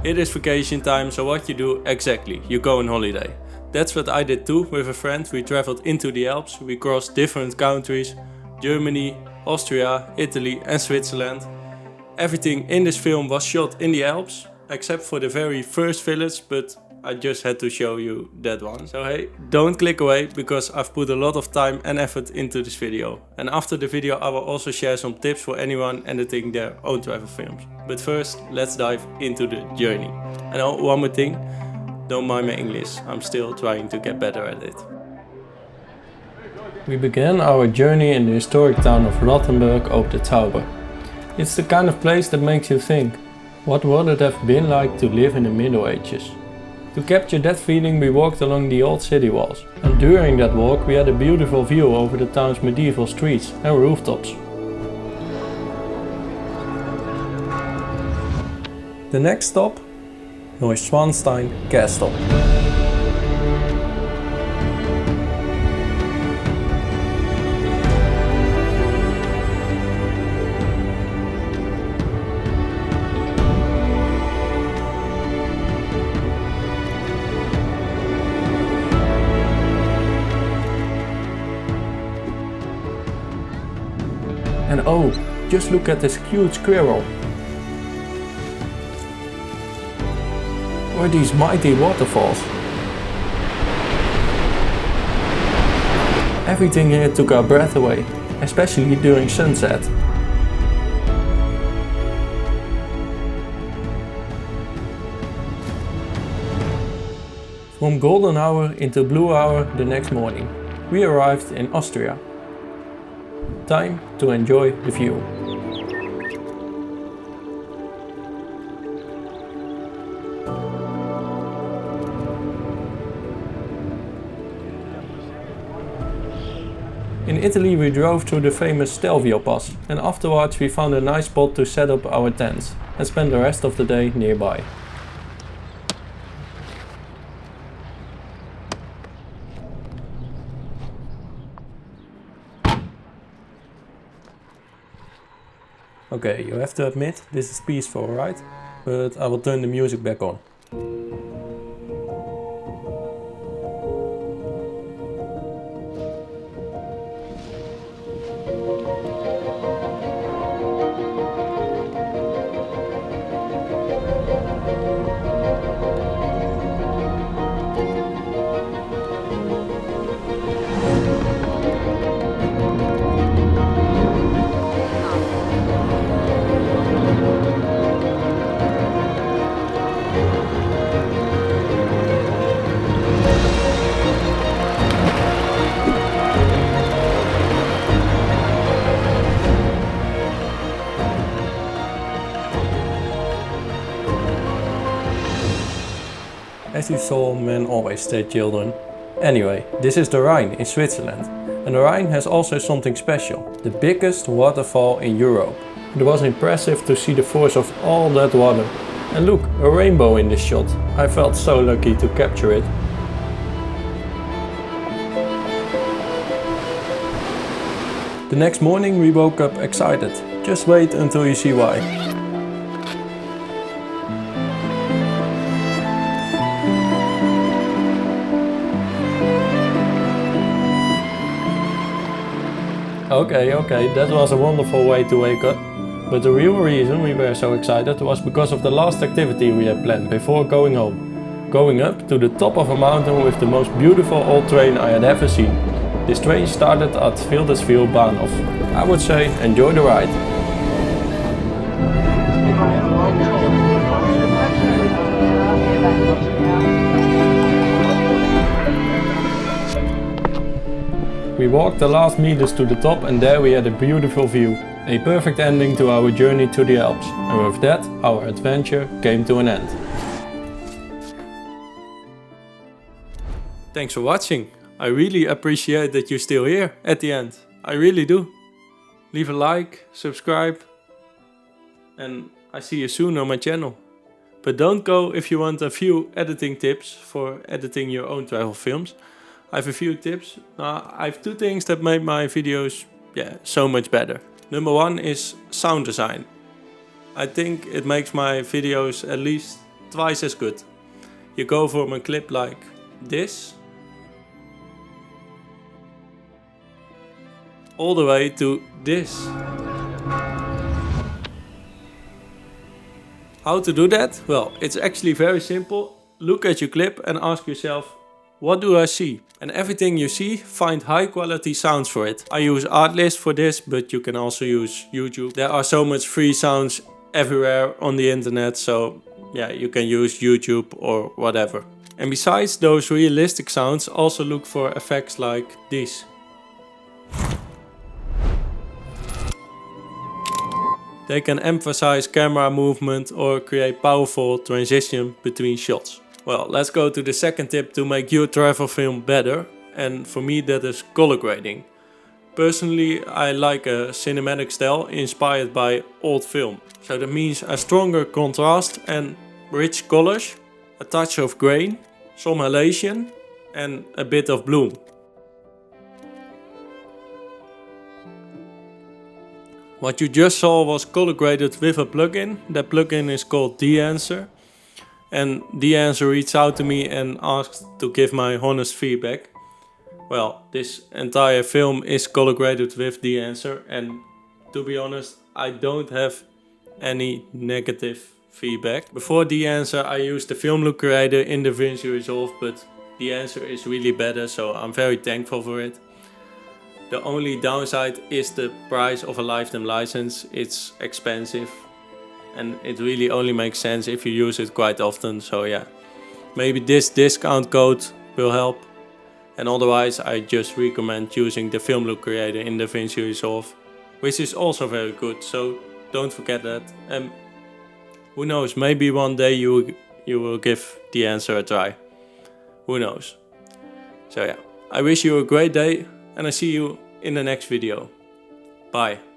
It is vacation time, so what you do exactly? You go on holiday. That's what I did too with a friend. We traveled into the Alps, we crossed different countries, Germany, Austria, Italy and Switzerland. Everything in this film was shot in the Alps, except for the very first village, but I just had to show you that one. So hey, don't click away, because I've put a lot of time and effort into this video. And after the video I will also share some tips for anyone editing their own travel films. But first, let's dive into the journey. And oh, one more thing, don't mind my English, I'm still trying to get better at it. We began our journey in the historic town of Rothenburg op de Tauber. It's the kind of place that makes you think, what would it have been like to live in the Middle Ages? To capture that feeling we walked along the old city walls, and during that walk we had a beautiful view over the town's medieval streets and rooftops. The next stop? Neuschwanstein Castle. And oh, just look at this cute squirrel. Or these mighty waterfalls. Everything here took our breath away, especially during sunset. From golden hour into blue hour the next morning, we arrived in Austria. Time to enjoy the view. In Italy we drove through the famous Stelvio Pass, and afterwards we found a nice spot to set up our tents and spend the rest of the day nearby. Okay, you have to admit, this is peaceful, right? But I will turn the music back on. As you saw, men always stay children. Anyway, this is the Rhine in Switzerland. And the Rhine has also something special. The biggest waterfall in Europe. It was impressive to see the force of all that water. And look, a rainbow in this shot. I felt so lucky to capture it. The next morning we woke up excited. Just wait until you see why. Okay, that was a wonderful way to wake up. But the real reason we were so excited was because of the last activity we had planned before going home. Going up to the top of a mountain with the most beautiful old train I had ever seen. This train started at Wildeswil Bahnhof. I would say, enjoy the ride. We walked the last meters to the top and there we had a beautiful view. A perfect ending to our journey to the Alps. And with that, our adventure came to an end. Thanks for watching. I really appreciate that you're still here at the end. I really do. Leave a like, subscribe, and I see you soon on my channel. But don't go if you want a few editing tips for editing your own travel films. I have a few tips. I have two things that make my videos so much better. Number one is sound design. I think it makes my videos at least twice as good. You go from a clip like this all the way to this. How to do that? Well, it's actually very simple. Look at your clip and ask yourself, what do I see? And everything you see, find high quality sounds for it. I use Artlist for this, but you can also use YouTube. There are so much free sounds everywhere on the internet, so yeah, you can use YouTube or whatever. And besides those realistic sounds, also look for effects like these. They can emphasize camera movement or create powerful transition between shots. Well, let's go to the second tip to make your travel film better, and for me that is color grading. Personally, I like a cinematic style inspired by old film. So that means a stronger contrast and rich colors, a touch of grain, some halation and a bit of bloom. What you just saw was color graded with a plugin. That plugin is called De-Answer. And De-Answer reached out to me and asked to give my honest feedback. Well, this entire film is color graded with De-Answer, and to be honest, I don't have any negative feedback. Before De-Answer I used the film look creator in DaVinci Resolve, but De-Answer is really better, so I'm very thankful for it. The only downside is the price of a lifetime license. It's expensive and it really only makes sense if you use it quite often, so yeah. Maybe this discount code will help. And otherwise I just recommend using the film look creator in DaVinci Resolve, which is also very good, so don't forget that. And who knows, maybe one day you will give De-Answer a try. Who knows. So yeah, I wish you a great day and I see you in the next video. Bye.